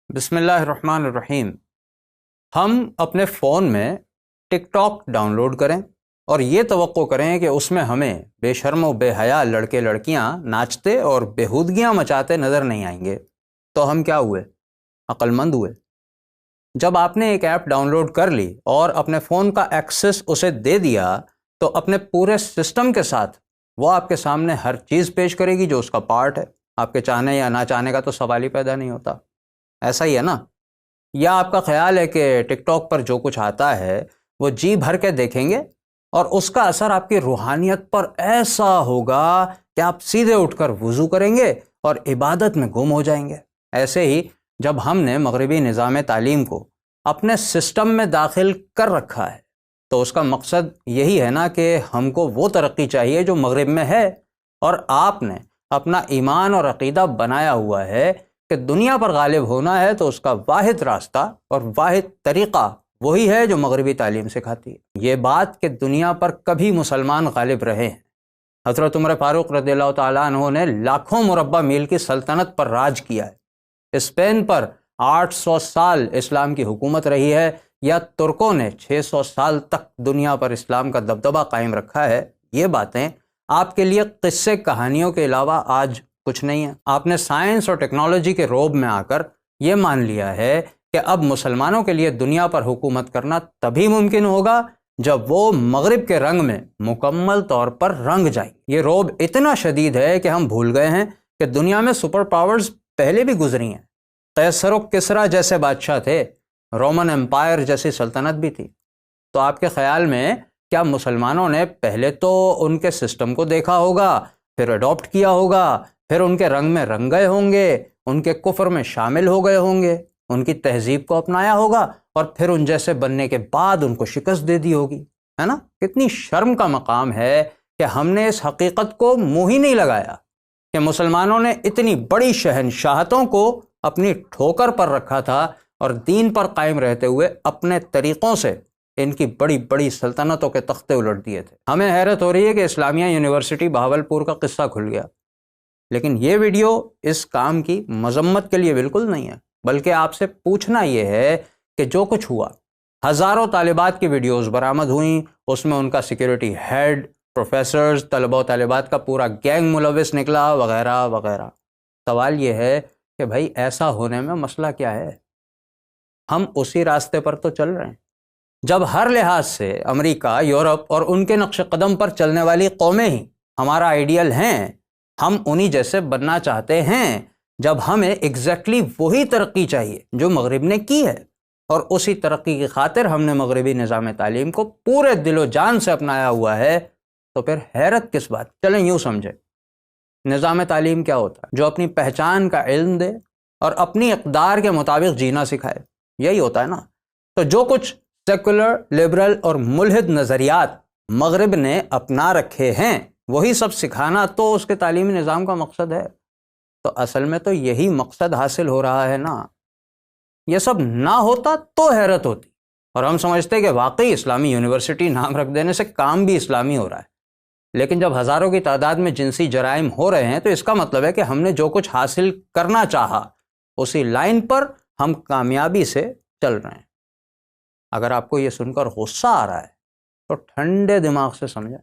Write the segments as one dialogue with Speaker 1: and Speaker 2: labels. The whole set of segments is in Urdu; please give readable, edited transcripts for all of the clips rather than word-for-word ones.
Speaker 1: بسم اللہ الرحمن الرحیم۔ ہم اپنے فون میں ٹک ٹاک ڈاؤن لوڈ کریں اور یہ توقع کریں کہ اس میں ہمیں بے شرم و بے حیا لڑکے لڑکیاں ناچتے اور بےہودگیاں مچاتے نظر نہیں آئیں گے تو ہم کیا ہوئے؟ عقل مند ہوئے۔ جب آپ نے ایک ایپ ڈاؤن لوڈ کر لی اور اپنے فون کا ایکسس اسے دے دیا تو اپنے پورے سسٹم کے ساتھ وہ آپ کے سامنے ہر چیز پیش کرے گی جو اس کا پارٹ ہے۔ آپ کے چاہنے یا نہ چاہنے کا تو سوال ہی پیدا نہیں ہوتا۔ ایسا ہی ہے نا؟ یا آپ کا خیال ہے کہ ٹک ٹاک پر جو کچھ آتا ہے وہ جی بھر کے دیکھیں گے اور اس کا اثر آپ کی روحانیت پر ایسا ہوگا کہ آپ سیدھے اٹھ کر وضو کریں گے اور عبادت میں گم ہو جائیں گے؟ ایسے ہی جب ہم نے مغربی نظام تعلیم کو اپنے سسٹم میں داخل کر رکھا ہے تو اس کا مقصد یہی ہے نا کہ ہم کو وہ ترقی چاہیے جو مغرب میں ہے، اور آپ نے اپنا ایمان اور عقیدہ بنایا ہوا ہے کہ دنیا پر غالب ہونا ہے تو اس کا واحد راستہ اور واحد طریقہ وہی ہے جو مغربی تعلیم سکھاتی ہے۔ یہ بات کہ دنیا پر کبھی مسلمان غالب رہے ہیں، حضرت عمر فاروق رضی اللہ تعالیٰ عنہ نے لاکھوں مربع میل کی سلطنت پر راج کیا ہے، اسپین پر 800 سال اسلام کی حکومت رہی ہے، یا ترکوں نے 600 سال تک دنیا پر اسلام کا دبدبہ قائم رکھا ہے۔ یہ باتیں آپ کے لیے قصے کہانیوں کے علاوہ آج کچھ نہیں ہے۔ آپ نے سائنس اور ٹیکنالوجی کے روب میں آ کر یہ مان لیا ہے کہ اب مسلمانوں کے لیے دنیا پر حکومت کرنا تبھی ممکن ہوگا جب وہ مغرب کے رنگ میں مکمل طور پر رنگ جائیں۔ یہ روب اتنا شدید ہے کہ ہم بھول گئے ہیں کہ دنیا میں سپر پاورز پہلے بھی گزری ہیں۔ قیصر و کسریٰ جیسے بادشاہ تھے، رومن امپائر جیسی سلطنت بھی تھی۔ تو آپ کے خیال میں کیا مسلمانوں نے پہلے تو ان کے سسٹم کو دیکھا ہوگا، پھر اڈاپٹ کیا ہوگا، پھر ان کے رنگ میں رنگ گئے ہوں گے، ان کے کفر میں شامل ہو گئے ہوں گے، ان کی تہذیب کو اپنایا ہوگا اور پھر ان جیسے بننے کے بعد ان کو شکست دے دی ہوگی؟ ہے نا؟ کتنی شرم کا مقام ہے کہ ہم نے اس حقیقت کو منہ ہی نہیں لگایا کہ مسلمانوں نے اتنی بڑی شہنشاہتوں کو اپنی ٹھوکر پر رکھا تھا اور دین پر قائم رہتے ہوئے اپنے طریقوں سے ان کی بڑی بڑی سلطنتوں کے تختے الٹ دیے تھے۔ ہمیں حیرت ہو رہی ہے کہ اسلامیہ یونیورسٹی بہاولپور کا قصہ کھل گیا، لیکن یہ ویڈیو اس کام کی مذمت کے لیے بالکل نہیں ہے، بلکہ آپ سے پوچھنا یہ ہے کہ جو کچھ ہوا، ہزاروں طالبات کی ویڈیوز برآمد ہوئیں، اس میں ان کا سیکیورٹی ہیڈ، پروفیسرز، طلبہ و طالبات کا پورا گینگ ملوث نکلا، وغیرہ وغیرہ۔ سوال یہ ہے کہ بھائی ایسا ہونے میں مسئلہ کیا ہے؟ ہم اسی راستے پر تو چل رہے ہیں جب ہر لحاظ سے امریکہ، یورپ اور ان کے نقش قدم پر چلنے والی قومیں ہی ہمارا آئیڈیل ہیں، ہم انہی جیسے بننا چاہتے ہیں، جب ہمیں ایگزیکٹلی وہی ترقی چاہیے جو مغرب نے کی ہے، اور اسی ترقی کی خاطر ہم نے مغربی نظام تعلیم کو پورے دل و جان سے اپنایا ہوا ہے، تو پھر حیرت کس بات؟ چلیں یوں سمجھیں، نظام تعلیم کیا ہوتا ہے؟ جو اپنی پہچان کا علم دے اور اپنی اقدار کے مطابق جینا سکھائے، یہی ہوتا ہے نا؟ تو جو کچھ سیکولر، لبرل اور ملحد نظریات مغرب نے اپنا رکھے ہیں وہی سب سکھانا تو اس کے تعلیمی نظام کا مقصد ہے۔ تو اصل میں تو یہی مقصد حاصل ہو رہا ہے نا۔ یہ سب نہ ہوتا تو حیرت ہوتی، اور ہم سمجھتے کہ واقعی اسلامی یونیورسٹی نام رکھ دینے سے کام بھی اسلامی ہو رہا ہے۔ لیکن جب ہزاروں کی تعداد میں جنسی جرائم ہو رہے ہیں تو اس کا مطلب ہے کہ ہم نے جو کچھ حاصل کرنا چاہا اسی لائن پر ہم کامیابی سے چل رہے ہیں۔ اگر آپ کو یہ سن کر غصہ آ رہا ہے تو ٹھنڈے دماغ سے سمجھیں،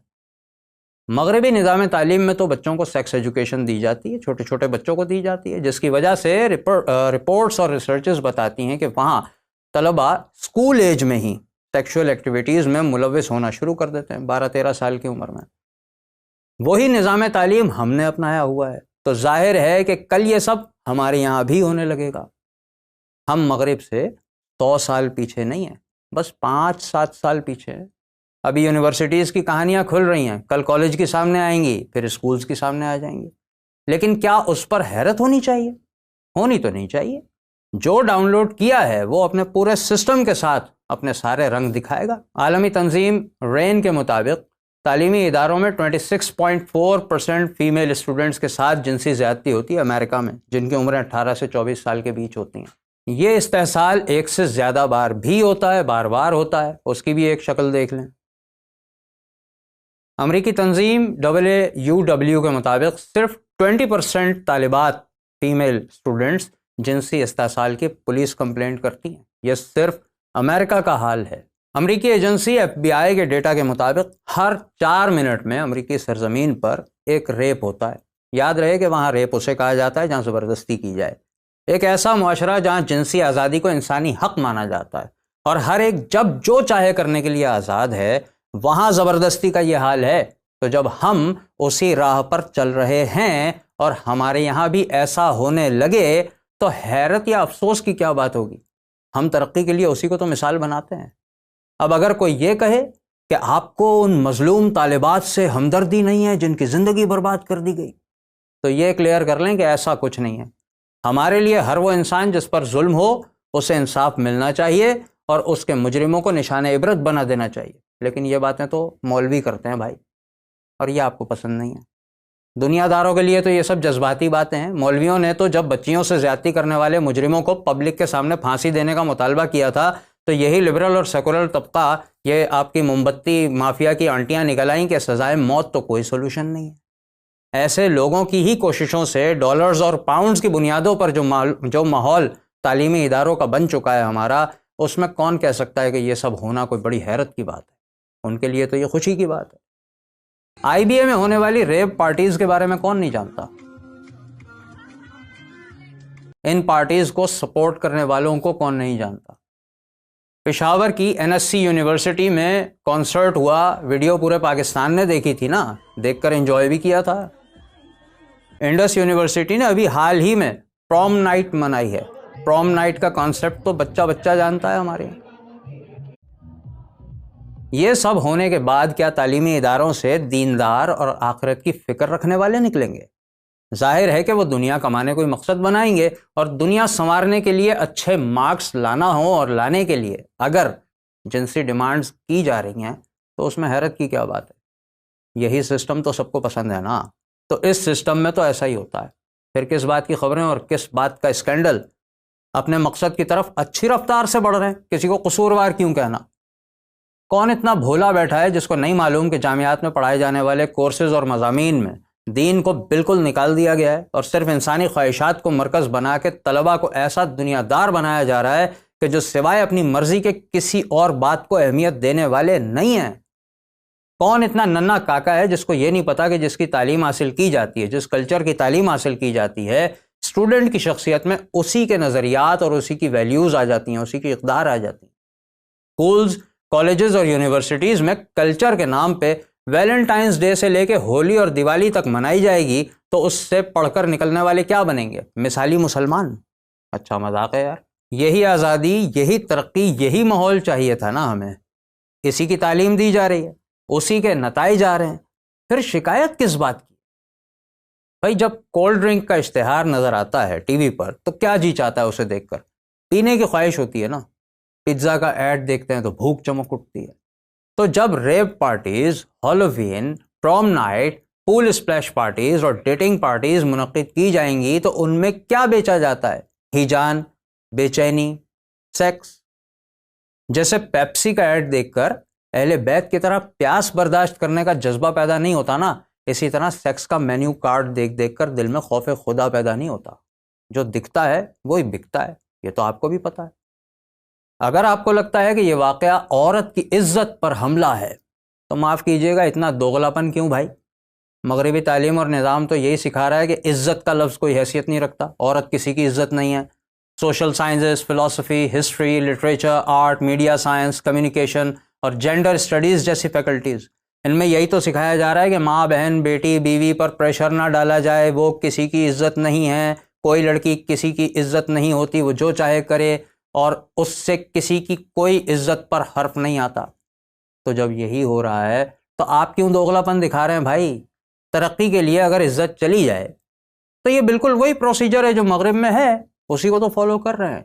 Speaker 1: مغربی نظام تعلیم میں تو بچوں کو سیکس ایجوکیشن دی جاتی ہے، چھوٹے چھوٹے بچوں کو دی جاتی ہے، جس کی وجہ سے رپورٹس اور ریسرچز بتاتی ہیں کہ وہاں طلبہ اسکول ایج میں ہی سیکشول ایکٹیویٹیز میں ملوث ہونا شروع کر دیتے ہیں، 12-13 سال کی عمر میں۔ وہی نظام تعلیم ہم نے اپنایا ہوا ہے، تو ظاہر ہے کہ کل یہ سب ہمارے یہاں بھی ہونے لگے گا۔ ہم مغرب سے 100 سال پیچھے نہیں ہیں، بس 5-7 سال پیچھے ہیں۔ ابھی یونیورسٹیز کی کہانیاں کھل رہی ہیں، کل کالج کی سامنے آئیں گی، پھر اسکولز کی سامنے آ جائیں گی، لیکن کیا اس پر حیرت ہونی چاہیے؟ ہونی تو نہیں چاہیے۔ جو ڈاؤن لوڈ کیا ہے وہ اپنے پورے سسٹم کے ساتھ اپنے سارے رنگ دکھائے گا۔ عالمی تنظیم رین کے مطابق تعلیمی اداروں میں 26.4% فیمیل اسٹوڈنٹس کے ساتھ جنسی زیادتی ہوتی ہے امریکہ میں، جن کی عمریں 18 سے 24 سال کے بیچ ہوتی ہیں۔ یہ استحصال ایک سے زیادہ بار بھی ہوتا ہے، بار بار ہوتا ہے، اس کی بھی ایک شکل دیکھ لیں۔ امریکی تنظیم WUW کے مطابق صرف 20% طالبات فیمیل اسٹوڈنٹس جنسی استحصال کی پولیس کمپلینٹ کرتی ہیں۔ یہ صرف امریکہ کا حال ہے۔ امریکی ایجنسی FBI کے ڈیٹا کے مطابق ہر 4 منٹ میں امریکی سرزمین پر ایک ریپ ہوتا ہے۔ یاد رہے کہ وہاں ریپ اسے کہا جاتا ہے جہاں زبردستی کی جائے۔ ایک ایسا معاشرہ جہاں جنسی آزادی کو انسانی حق مانا جاتا ہے اور ہر ایک جب جو چاہے کرنے کے لیے آزاد ہے، وہاں زبردستی کا یہ حال ہے۔ تو جب ہم اسی راہ پر چل رہے ہیں اور ہمارے یہاں بھی ایسا ہونے لگے تو حیرت یا افسوس کی کیا بات ہوگی؟ ہم ترقی کے لیے اسی کو تو مثال بناتے ہیں۔ اب اگر کوئی یہ کہے کہ آپ کو ان مظلوم طالبات سے ہمدردی نہیں ہے جن کی زندگی برباد کر دی گئی، تو یہ کلیئر کر لیں کہ ایسا کچھ نہیں ہے۔ ہمارے لیے ہر وہ انسان جس پر ظلم ہو اسے انصاف ملنا چاہیے اور اس کے مجرموں کو نشان عبرت بنا دینا چاہیے۔ لیکن یہ باتیں تو مولوی کرتے ہیں بھائی، اور یہ آپ کو پسند نہیں ہے۔ دنیا داروں کے لیے تو یہ سب جذباتی باتیں ہیں۔ مولویوں نے تو جب بچیوں سے زیادتی کرنے والے مجرموں کو پبلک کے سامنے پھانسی دینے کا مطالبہ کیا تھا تو یہی لبرل اور سیکولر طبقہ، یہ آپ کی موم بتی مافیا کی آنٹیاں نکل آئیں کہ سزائے موت تو کوئی سولوشن نہیں ہے۔ ایسے لوگوں کی ہی کوششوں سے ڈالرز اور پاؤنڈز کی بنیادوں پر جو ماحول تعلیمی اداروں کا بن چکا ہے ہمارا، اس میں کون کہہ سکتا ہے کہ یہ سب ہونا کوئی بڑی حیرت کی بات ہے؟ ان کے لیے تو یہ خوشی کی بات ہے۔ IBA میں ہونے والی ریپ پارٹیز کے بارے میں کون نہیں جانتا؟ ان پارٹیز کو سپورٹ کرنے والوں کو کون نہیں جانتا؟ پشاور کی NSC یونیورسٹی میں کانسرٹ ہوا، ویڈیو پورے پاکستان نے دیکھی تھی نا، دیکھ کر انجوائے بھی کیا تھا۔ انڈس یونیورسٹی نے ابھی حال ہی میں پروم نائٹ منائی ہے۔ پروم نائٹ کا کانسیپٹ تو بچہ بچہ جانتا ہے ہمارے یہاں۔ یہ سب ہونے کے بعد کیا تعلیمی اداروں سے دیندار اور آخرت کی فکر رکھنے والے نکلیں گے؟ ظاہر ہے کہ وہ دنیا کمانے کوئی مقصد بنائیں گے، اور دنیا سنوارنے کے لیے اچھے مارکس لانا ہو اور لانے کے لیے اگر جنسی ڈیمانڈز کی جا رہی ہیں تو اس میں حیرت کی کیا بات ہے؟ یہی سسٹم تو سب کو پسند ہے نا، تو اس سسٹم میں تو ایسا ہی ہوتا ہے۔ پھر کس بات کی خبریں اور کس بات کا اسکینڈل؟ اپنے مقصد کی طرف اچھی رفتار سے بڑھ رہے ہیں، کسی کو قصوروار کیوں کہنا؟ کون اتنا بھولا بیٹھا ہے جس کو نہیں معلوم کہ جامعات میں پڑھائے جانے والے کورسز اور مضامین میں دین کو بالکل نکال دیا گیا ہے اور صرف انسانی خواہشات کو مرکز بنا کے طلبہ کو ایسا دنیا دار بنایا جا رہا ہے کہ جو سوائے اپنی مرضی کے کسی اور بات کو اہمیت دینے والے نہیں ہیں؟ کون اتنا ننھا کاکا ہے جس کو یہ نہیں پتا کہ جس کی تعلیم حاصل کی جاتی ہے، جس کلچر کی تعلیم حاصل کی جاتی ہے، اسٹوڈنٹ کی شخصیت میں اسی کے نظریات اور اسی کی ویلیوز آ جاتی ہیں، اسی کی اقدار آ جاتی ہیں۔ اسکولز، کالجز اور یونیورسٹیز میں کلچر کے نام پہ ویلنٹائنز ڈے سے لے کے ہولی اور دیوالی تک منائی جائے گی تو اس سے پڑھ کر نکلنے والے کیا بنیں گے؟ مثالی مسلمان؟ اچھا مذاق ہے یار۔ یہی آزادی، یہی ترقی، یہی ماحول چاہیے تھا نا ہمیں۔ اسی کی تعلیم دی جا رہی ہے، اسی کے نتائج آ رہے ہیں، پھر شکایت کس بات کی؟ بھائی جب کولڈ ڈرنک کا اشتہار نظر آتا ہے ٹی وی پر تو کیا جی چاہتا ہے اسے دیکھ کر؟ پینے کی خواہش ہوتی ہے نا۔ پیزا کا ایڈ دیکھتے ہیں تو بھوک چمک اٹھتی ہے۔ تو جب rap parties, Halloween, prom night, pool splash parties اور ڈیٹنگ پارٹیز منعقد کی جائیں گی تو ان میں کیا بیچا جاتا ہے؟ ہیجان، بے چینی، سیکس۔ جیسے پیپسی کا ایڈ دیکھ کر اہل بیت کی طرح پیاس برداشت کرنے کا جذبہ پیدا نہیں ہوتا نا، اسی طرح سیکس کا مینیو کارڈ دیکھ کر دل میں خوف خدا پیدا نہیں ہوتا۔ جو دکھتا ہے وہی بکتا ہے، یہ تو آپ کو بھی پتا ہے۔ اگر آپ کو لگتا ہے کہ یہ واقعہ عورت کی عزت پر حملہ ہے تو معاف کیجیے گا، اتنا دوغلاپن کیوں بھائی؟ مغربی تعلیم اور نظام تو یہی سکھا رہا ہے کہ عزت کا لفظ کوئی حیثیت نہیں رکھتا، عورت کسی کی عزت نہیں ہے۔ سوشل سائنسز، فلسفی، history, literature, art, media science, communication اور جینڈر اسٹڈیز جیسی فیکلٹیز، ان میں یہی تو سکھایا جا رہا ہے کہ ماں، بہن، بیٹی، بیوی پر پریشر نہ ڈالا جائے، وہ کسی کی عزت نہیں ہے، کوئی لڑکی کسی کی عزت نہیں ہوتی، وہ جو چاہے کرے اور اس سے کسی کی کوئی عزت پر حرف نہیں آتا۔ تو جب یہی ہو رہا ہے تو آپ کیوں دوغلاپن دکھا رہے ہیں بھائی؟ ترقی کے لیے اگر عزت چلی جائے تو یہ بالکل وہی پروسیجر ہے جو مغرب میں ہے، اسی کو تو فالو کر رہے ہیں۔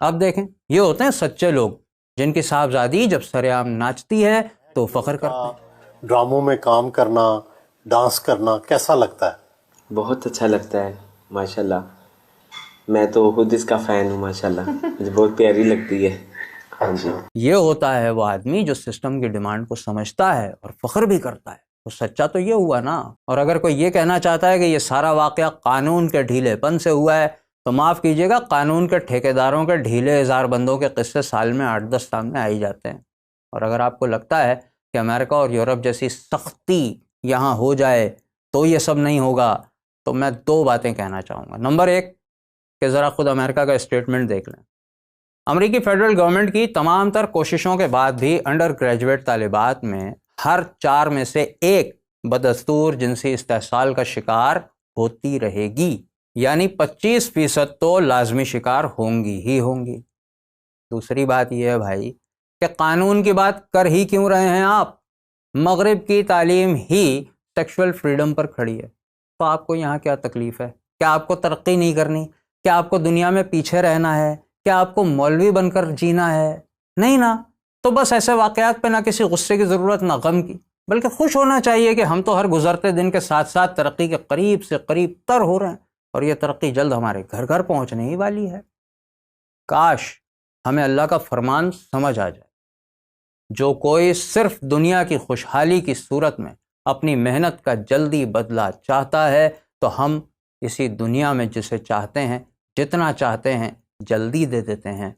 Speaker 1: اب دیکھیں، یہ ہوتے ہیں سچے لوگ جن کی صاحبزادی جب سر عام ناچتی ہے تو فخر کرتے ہیں۔
Speaker 2: ڈراموں میں کام کرنا، ڈانس کرنا کیسا لگتا ہے؟
Speaker 3: بہت اچھا لگتا ہے ماشاءاللہ، میں تو خود اس کا فین ہوں ماشاءاللہ، مجھے بہت پیاری لگتی ہے۔ ہاں جی،
Speaker 1: یہ ہوتا ہے وہ آدمی جو سسٹم کی ڈیمانڈ کو سمجھتا ہے اور فخر بھی کرتا ہے، تو سچا تو یہ ہوا نا۔ اور اگر کوئی یہ کہنا چاہتا ہے کہ یہ سارا واقعہ قانون کے ڈھیلے پن سے ہوا ہے تو معاف کیجیے گا، قانون کے ٹھیکیداروں کے ڈھیلے ہزار بندوں کے قصے سال میں 8-10 سامنے آ ہی جاتے ہیں۔ اور اگر آپ کو لگتا ہے کہ امریکہ اور یورپ جیسی سختی یہاں ہو جائے تو یہ سب نہیں ہوگا، تو میں 2 باتیں کہنا چاہوں گا۔ نمبر 1 کہ ذرا خود امریکہ کا اسٹیٹمنٹ دیکھ لیں۔ امریکی فیڈرل گورنمنٹ کی تمام تر کوششوں کے بعد بھی انڈر گریجویٹ طالبات میں ہر 4 میں سے 1 بدستور جنسی استحصال کا شکار ہوتی رہے گی، یعنی 25% تو لازمی شکار ہوں گی۔ دوسری بات یہ ہے بھائی کہ قانون کی بات کر ہی کیوں رہے ہیں آپ؟ مغرب کی تعلیم ہی سیکشول فریڈم پر کھڑی ہے، تو آپ کو یہاں کیا تکلیف ہے؟ کیا آپ کو ترقی نہیں کرنی؟ کیا آپ کو دنیا میں پیچھے رہنا ہے؟ کیا آپ کو مولوی بن کر جینا ہے؟ نہیں نا۔ تو بس ایسے واقعات پہ نہ کسی غصے کی ضرورت نہ غم کی، بلکہ خوش ہونا چاہیے کہ ہم تو ہر گزرتے دن کے ساتھ ساتھ ترقی کے قریب سے قریب تر ہو رہے ہیں، اور یہ ترقی جلد ہمارے گھر گھر پہنچنے ہی والی ہے۔ کاش ہمیں اللہ کا فرمان سمجھ آ جائے، جو کوئی صرف دنیا کی خوشحالی کی صورت میں اپنی محنت کا جلدی بدلہ چاہتا ہے، تو ہم اسی دنیا میں جسے چاہتے ہیں، جتنا چاہتے ہیں، جلدی دے دیتے ہیں۔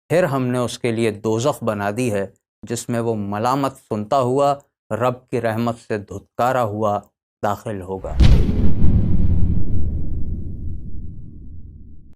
Speaker 1: پھر ہم نے اس کے لیے دوزخ بنا دی ہے، جس میں وہ ملامت سنتا ہوا، رب کی رحمت سے دھتکارا ہوا داخل ہوگا۔